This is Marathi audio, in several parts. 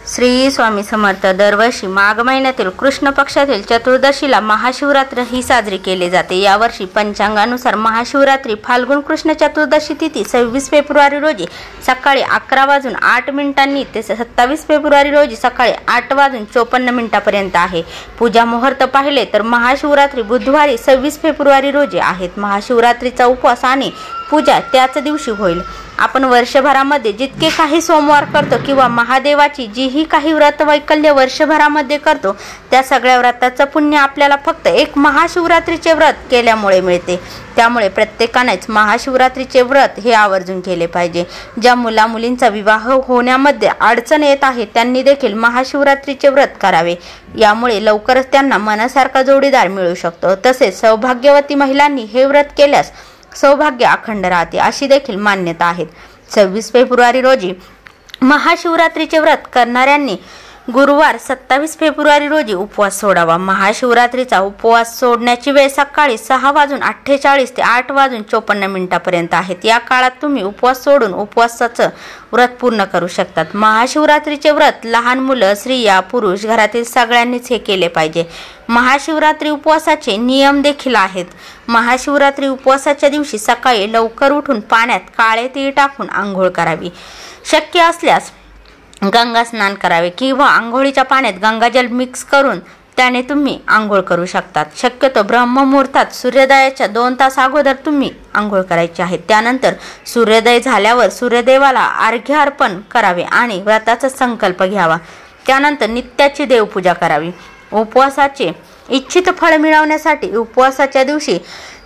श्री स्वामी समर्थ. दरवर्षी माघ महिन्यातील कृष्ण पक्षातील चतुर्दशीला महाशिवरात्र ही साजरी केली जाते. यावर्षी पंचांगानुसार महाशिवरात्री फाल्गुन कृष्ण चतुर्दशी तिथी 26 फेब्रुवारी रोजी सकाळी 11:08 ते 27 फेब्रुवारी रोजी सकाळी 8:54 आहे. पूजा मुहूर्त पाहिले तर महाशिवरात्री बुधवारी 26 फेब्रुवारी रोजी आहेत. महाशिवरात्रीचा उपवास आणि पूजा त्याच दिवशी होईल. आपण वर्षभरामध्ये जितके काही सोमवार करतो किंवा महादेवाची जीही काही व्रत वैकल्य वर्षभरामध्ये करतो त्या सगळ्या व्रताचं पुण्य आपल्याला फक्त एक महाशिवरात्रीचे व्रत केल्यामुळे मिळते. त्यामुळे प्रत्येकानेच महाशिवरात्रीचे व्रत हे आवर्जून केले पाहिजे. ज्या मुलामुलींचा विवाह होण्यामध्ये अडचण येत आहे त्यांनी देखील महाशिवरात्रीचे व्रत करावे. यामुळे लवकरच त्यांना मनासारखा जोडीदार मिळू शकतो. तसेच सौभाग्यवती महिलांनी हे व्रत केल्यास सौभाग्य अखंड राहते अशी देखील मान्यता आहे. 26 फेब्रुवारी रोजी महाशिवरात्रीचे व्रत करणाऱ्यांनी गुरुवार 27 फेब्रुवारी रोजी उपवास सोडावा. महाशिवरात्रीचा उपवास सोडण्याची वेळ सकाळी 6:48 ते 8:54 आहेत. या काळात तुम्ही उपवास सोडून उपवासाचं व्रत पूर्ण करू शकतात. महाशिवरात्रीचे व्रत लहान मुलं, स्त्रिया, पुरुष घरातील सगळ्यांनीच हे केले पाहिजे. महाशिवरात्री उपवासाचे नियम देखील आहेत. महाशिवरात्री उपवासाच्या दिवशी सकाळी लवकर उठून पाण्यात काळे तीळ टाकून आंघोळ करावी. शक्य असल्यास गंगा स्नान करावे किंवा आंघोळीच्या पाण्यात गंगाजल मिक्स करून त्याने तुम्ही आंघोळ करू शकतात. शक्यतो ब्रह्ममुहूर्तात सूर्योदयाच्या 2 तास अगोदर तुम्ही आंघोळ करायची आहे. त्यानंतर सूर्योदय झाल्यावर सूर्यदेवाला अर्घ्य अर्पण करावे आणि व्रताचा संकल्प घ्यावा. त्यानंतर नित्याची देवपूजा करावी. उपवासाचे इच्छित फळ मिळवण्यासाठी उपवासाच्या दिवशी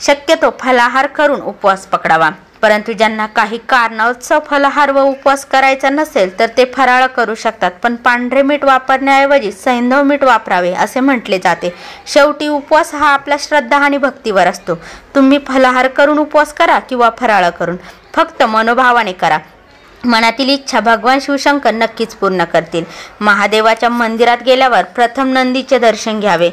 शक्यतो फलाहार करून उपवास पकडावा. परंतु ज्यांना काही कारणास्तव फलाहार व उपवास करायचा नसेल तर ते फराळ करू शकतात. पण पांढरे मीठ वापरण्याऐवजी सैंधव मीठ वापरावे असे म्हटले जाते. शेवटी उपवास हा आपल्या श्रद्धा आणि भक्तीवर असतो. तुम्ही फलाहार करून उपवास करा किंवा फराळ करून, फक्त मनोभावाने करा. मनातील इच्छा भगवान शिवशंकर नक्कीच पूर्ण करतील. महादेवाच्या मंदिरात गेल्यावर प्रथम नंदीचे दर्शन घ्यावे.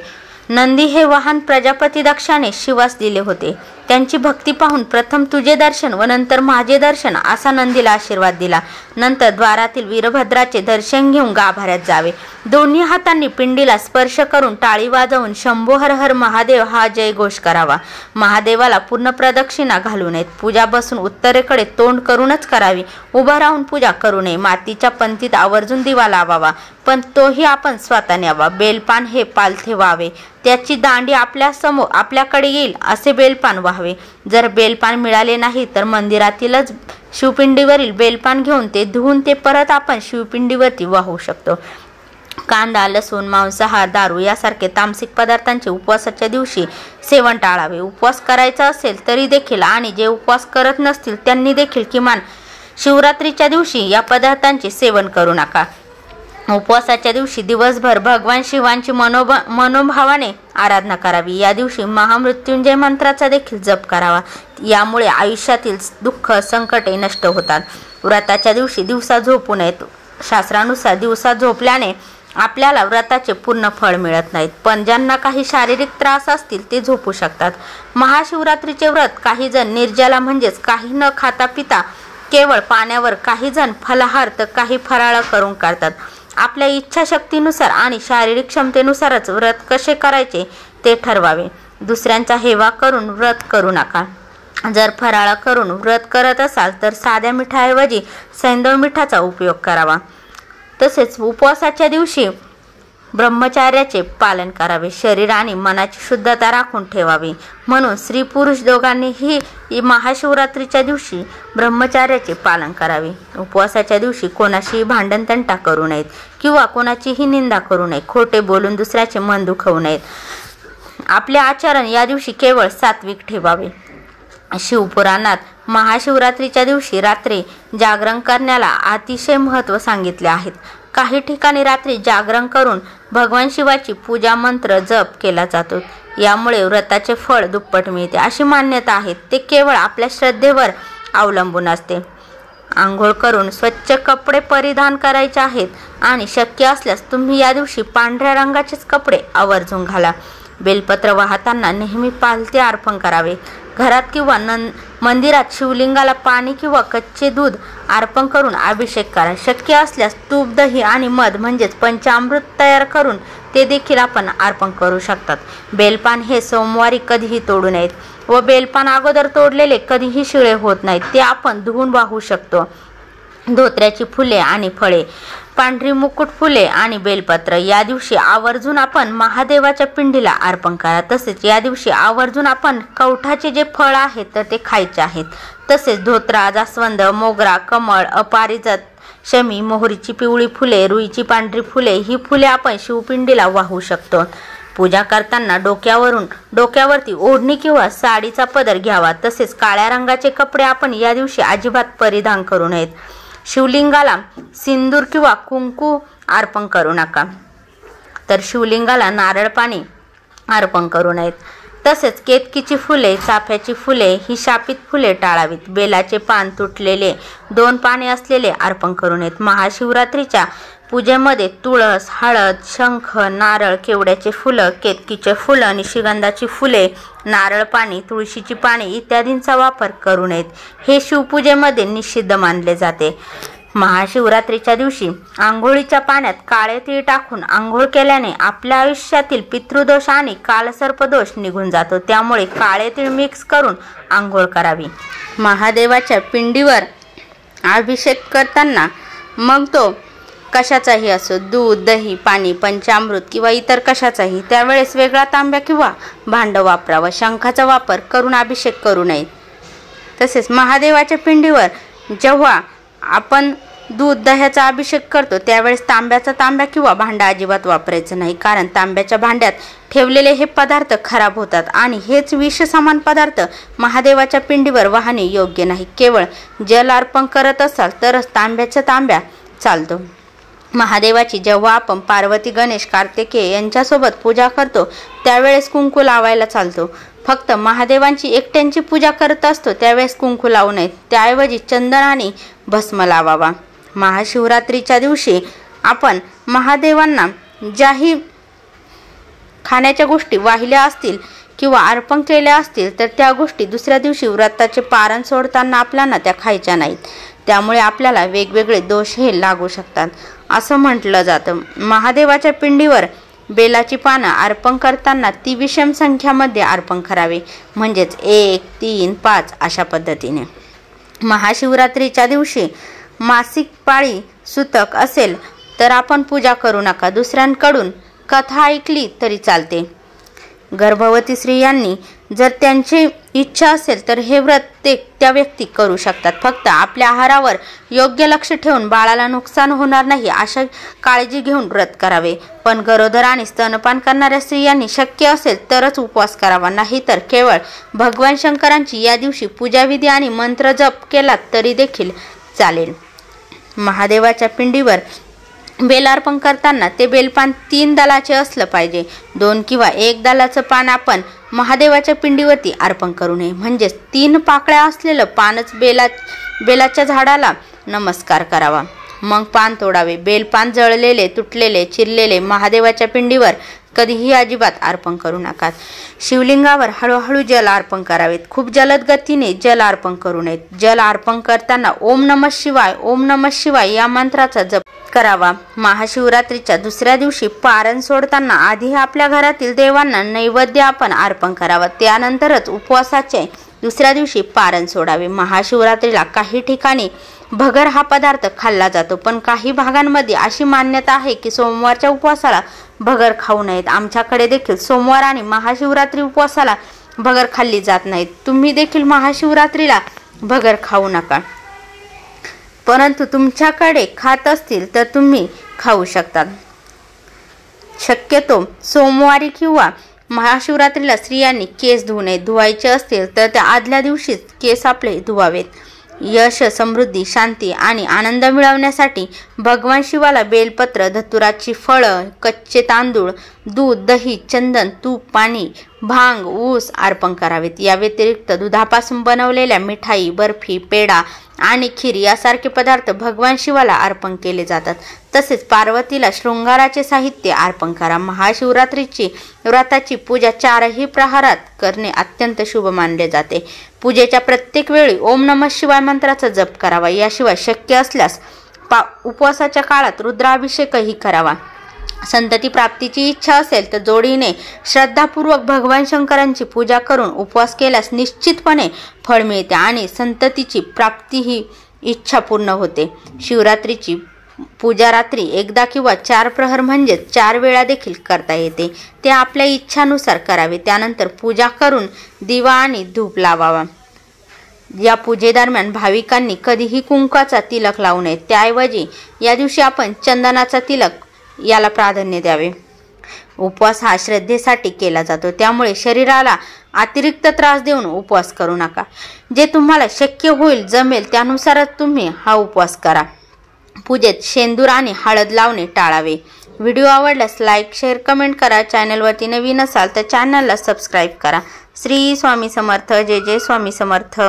नंदी हे वाहन प्रजापती दक्षाने शिवास दिले होते. त्यांची भक्ती पाहून प्रथम तुझे दर्शन व नंतर माझे दर्शन असा नंदीला आशीर्वाद दिला. नंतर द्वारातील वीरभद्राचे दर्शन घेऊन गाभाऱ्यात जावे. दोन्ही हातांनी पिंडीला स्पर्श करून टाळी वाजवून शंभो हर हर महादेव हा जयघोष करावा. महादेवाला पूर्ण प्रदक्षिणा घालू नयेत. पूजा बसून उत्तरेकडे तोंड करूनच करावी. उभा राहून पूजा करू नये. मातीच्या पंतीत आवर्जून दिवा लावावा, पण तोही आपण स्वतः न्यावा. बेलपान हे पालथे व्हावे. त्याची दांडी आपल्याकडे येईल असे बेलपान व्हावे. जर बेलपान मिळाले नाही तर मंदिरातीलच शिवपिंडीवरील बेलपान घेऊन ते धुवून ते परत आपण शिवपिंडीवरती वाहू शकतो. कांदा, लसूण, मांसाहार, दारू यासारखे तामसिक पदार्थांचे उपवासाच्या दिवशी सेवन टाळावे. उपवास करायचा असेल तरी देखील आणि जे उपवास करत नसतील त्यांनी देखील किमान शिवरात्रीच्या दिवशी या पदार्थांचे सेवन करू नका. उपवासाच्या दिवशी दिवसभर भगवान शिवांची मनोभावाने आराधना करावी. या दिवशी महामृत्युंजय मंत्राचा देखील जप करावा. यामुळे आयुष्यातील दुःख संकटे नष्ट होतात. व्रताच्या दिवशी दिवसा झोपू नयेत. शास्त्रानुसार दिवसा झोपल्याने आपल्याला व्रताचे पूर्ण फळ मिळत नाहीत. पण ज्यांना काही शारीरिक त्रास असतील ते झोपू शकतात. महाशिवरात्रीचे व्रत काही जण निर्जला म्हणजेच काही न खाता पिता केवळ पाण्यावर, काही जण फलाहार तर काही फराळ करून करतात. आपल्या इच्छाशक्तीनुसार आणि शारीरिक क्षमतेनुसारच व्रत कसे करायचे ते ठरवावे. दुसऱ्यांचा हेवा करून व्रत करू नका. जर फराळ करून व्रत करत असाल तर साध्या मिठाऐवजी सैंधव मिठाचा उपयोग करावा. तसेच उपवासाच्या दिवशी ब्रह्मचार्याचे पालन करावे. शरीर आणि मनाची शुद्धता राखून ठेवावी. म्हणून स्त्री पुरुष दोघांनीही महाशिवरात्रीच्या दिवशी ब्रह्मचार्याचे पालन करावे. उपवासाच्या दिवशी कोणाशीही भांडणतंटा करू नयेत किंवा कोणाचीही निंदा करू नये. खोटे बोलून दुसऱ्याचे मन दुखवू नयेत. आपले आचरण या दिवशी केवळ सात्विक ठेवावे. शिवपुराणात महाशिवरात्रीच्या दिवशी रात्री जागरण करण्याला अतिशय महत्त्व सांगितले आहेत. काही ठिकाणी रात्री जागरण करून भगवान शिवाची पूजा मंत्र जप केला जातो. यामुळे व्रताचे फळ दुप्पट मिळते अशी मान्यता आहे. ते केवळ आपल्या श्रद्धेवर अवलंबून असते. आंघोळ करून स्वच्छ कपडे परिधान करायचे आहेत आणि शक्य असल्यास तुम्ही या दिवशी पांढऱ्या रंगाचेच कपडे आवर्जून घाला. बेलपत्र वाहताना नेहमी पालथे अर्पण करावे. घरात किंवा मंदिरात शिवलिंगाला पाणी किंवा कच्चे दूध अर्पण करून अभिषेक करा. शक्य असल्यास तूप, दही आणि मध म्हणजेच पंचामृत तयार करून ते देखील आपण अर्पण करू शकतात. बेलपान हे सोमवारी कधीही तोडू नयेत व बेलपान अगोदर तोडलेले कधीही शिळे होत नाहीत. ते आपण धुवून वाहू शकतो. धोत्र्याची फुले आणि फळे, पांढरी मुकुट फुले आणि बेलपत्र या दिवशी आवर्जून आपण महादेवाच्या पिंडीला अर्पण करा. तसेच या दिवशी आवर्जून आपण कवठाचे जे फळ आहेत तर ते खायचे आहेत. तसेच धोत्रा, जास्वंद, मोगरा, कमळ, अपराजिता, शमी, मोहरीची पिवळी फुले, रुईची पांढरी फुले ही फुले आपण शिवपिंडीला वाहू शकतो. पूजा करताना डोक्यावरती ओढणी किंवा साडीचा पदर घ्यावा. तसेच काळ्या रंगाचे कपडे आपण या दिवशी अजिबात परिधान करू नयेत. शिवलिंगाला सिंदूर किंवा कुंकू अर्पण करू नका. तर शिवलिंगाला नारळ पाणी अर्पण करू नयेत. तसेच केतकीची फुले, चाफ्याची फुले ही शापित फुले टाळावीत. बेलाचे पान तुटलेले 2 पाने असलेले अर्पण करू नयेत. महाशिवरात्रीच्या पूजेमध्ये तुळस, हळद, शंख, नारळ, केवड्याचे फुलं, केतकीचे फुलं, निशिगंधाची फुले, नारळ पाणी, तुळशीची पाने इत्यादींचा वापर करू नयेत. हे शिवपूजेमध्ये निषिद्ध मानले जाते. महाशिवरात्रीच्या दिवशी आंघोळीच्या पाण्यात काळे तीळ टाकून आंघोळ केल्याने आपल्या आयुष्यातील पितृदोष आणि कालसर्पदोष निघून जातो. त्यामुळे काळे तीळ मिक्स करून आंघोळ करावी. महादेवाच्या पिंडीवर अभिषेक करताना मग तो कशाचाही असो, दूध, दही, पाणी, पंचामृत किंवा इतर कशाचाही, त्यावेळेस वेगळा तांब्या किंवा भांड वापरावं. शंखाचा वापर करून अभिषेक करू नये. तसेच महादेवाच्या पिंडीवर जेव्हा आपण दूध, दह्याचा अभिषेक करतो त्यावेळेस तांब्या किंवा भांडा अजिबात वापरायचं नाही. कारण तांब्याच्या भांड्यात ठेवलेले हे पदार्थ खराब होतात आणि हेच विष समान पदार्थ महादेवाच्या पिंडीवर वाहणे योग्य नाही. केवळ जल अर्पण करत असाल तरच तांब्या चालतो. महादेवाची जेव्हा आपण पार्वती, गणेश, कार्तिकेय यांच्यासोबत पूजा करतो त्यावेळेस कुंकू लावायला चालतो. फक्त महादेवांची एकट्यांची पूजा करत असतो त्यावेळेस कुंकू लावू नये. त्याऐवजी चंदन आणि भस्म लावावा. महाशिवरात्रीच्या दिवशी आपण महादेवांना ज्याही खाण्याच्या गोष्टी वाहिल्या असतील किंवा अर्पण केल्या असतील तर त्या गोष्टी दुसऱ्या दिवशी व्रताचे पारण सोडताना आपल्याला त्या खायच्या नाहीत. त्यामुळे आपल्याला वेगवेगळे दोष हे लागू शकतात असं म्हटलं जातं. महादेवाच्या पिंडीवर बेलाची पानं अर्पण करताना ती विषम संख्यामध्ये अर्पण करावे. म्हणजेच 1, 3, 5 अशा पद्धतीने. महाशिवरात्रीच्या दिवशी मासिक पाळी सुतक असेल तर आपण पूजा करू नका. दुसऱ्यांकडून कथा ऐकली तरी चालते. गर्भवती स्त्रियांनी जर त्यांची इच्छा असेल तर हे व्रत त्या व्यक्ती करू शकतात. फक्त आपल्या आहारावर योग्य लक्ष ठेवून बाळाला नुकसान होणार नाही अशा काळजी घेऊन व्रत करावे. पण गरोदर आणि स्तनपान करणाऱ्या स्त्रियांनी शक्य असेल तरच उपवास करावा. नाही तर केवळ भगवान शंकरांची या दिवशी पूजाविधी आणि मंत्र जप केला तरी देखील चालेल. महादेवाच्या पिंडीवर बेल अर्पण करताना ते बेलपान 3 दलाचे असलं पाहिजे. 2 किंवा 1 दलाचं पान आपण महादेवाच्या पिंडीवरती अर्पण करू नये. म्हणजेच 3 पाकळ्या असलेलं पानच बेलाच्या झाडाला नमस्कार करावा. मग पान तोडावे. बेलपान जळलेले, तुटलेले, चिरलेले महादेवाच्या पिंडीवर कधीही अजिबात अर्पण करू नका. शिवलिंगावर हळूहळू जल अर्पण करावेत. खूप जलद गतीने जल अर्पण करू नयेत. जल अर्पण करताना ओम नमः शिवाय, ओम नमः शिवाय या मंत्राचा जप करावा. महाशिवरात्रीच्या दुसऱ्या दिवशी पारण सोडताना आधी आपल्या घरातील देवांना नैवेद्य आपण अर्पण करावा. त्यानंतरच उपवासाचे दुसऱ्या दिवशी पारण सोडावे. महाशिवरात्रीला काही ठिकाणी भगर हा पदार्थ खाल्ला जातो, पण काही भागांमध्ये अशी मान्यता आहे की सोमवारच्या उपवासाला भगर खाऊ नयेत. आमच्याकडे देखील सोमवार आणि महाशिवरात्री उपवासाला भगर खाल्ली जात नाहीत. तुम्ही देखील महाशिवरात्रीला भगर खाऊ नका. परंतु तुमच्याकडे खात असतील तर तुम्ही खाऊ शकता. शक्यतो सोमवारी किंवा महाशिवरात्रीला स्त्रियांनी केस धुवू नयेत. धुवायचे असतील तर त्या आदल्या दिवशीच केस आपले धुवावेत. यश, समृद्धी, शांती आणि आनंद मिळवण्यासाठी भगवान शिवाला बेलपत्र, धतुराची फळं, कच्चे तांदूळ, दूध, दही, चंदन, तूप, पाणी, भांग, ऊस अर्पण करावेत. या व्यतिरिक्त दुधापासून बनवलेल्या मिठाई, बर्फी, पेढा आणि खीर यासारखे पदार्थ भगवान शिवाला अर्पण केले जातात. तसेच पार्वतीला शृंगाराचे साहित्य अर्पण करा। महाशिवरात्रीची व्रताची पूजा 4ही प्रहरात करणे अत्यंत शुभ मानले जाते। पूजेच्या प्रत्येक वेळी ओम नमः शिवाय मंत्राचा जप करावा। याशिवाय शक्य असल्यास उपवासाच्या काळात रुद्राभिषेकही करावा। संतती प्राप्तीची इच्छा असेल तर जोडीने श्रद्धापूर्वक भगवान शंकरांची पूजा करून उपवास केल्यास निश्चितपणे फळ मिळते आणि संततीची प्राप्ती ही इच्छा पूर्ण होते। शिवरात्रीची पूजा रात्री एकदा किंवा 4 प्रहर म्हणजे 4 वेळा देखील करता येते। ते आपल्या इच्छानुसार करावे। त्यानंतर पूजा करून दिवा आणि धूप लावावा। या पूजेदरम्यान भाविकांनी कधीही कुंकवाचा तिलक लावू नये। त्याऐवजी या दिवशी आपण चंदनाचा तिलक याला प्राधान्य द्यावे। उपवास हा श्रद्धेसाठी केला जातो, त्यामुळे शरीराला अतिरिक्त त्रास देऊन उपवास करू नका। जे तुम्हाला शक्य होईल जमेल त्यानुसारच तुम्ही हा उपवास करा। पूजेत शेंदूर आणि हळद लावणे टाळावे। व्हिडिओ आवडल्यास लाईक, शेअर, कमेंट करा। चॅनलवरती नवीन असाल तर चॅनलला सबस्क्राईब करा। श्री स्वामी समर्थ। जय जय स्वामी समर्थ।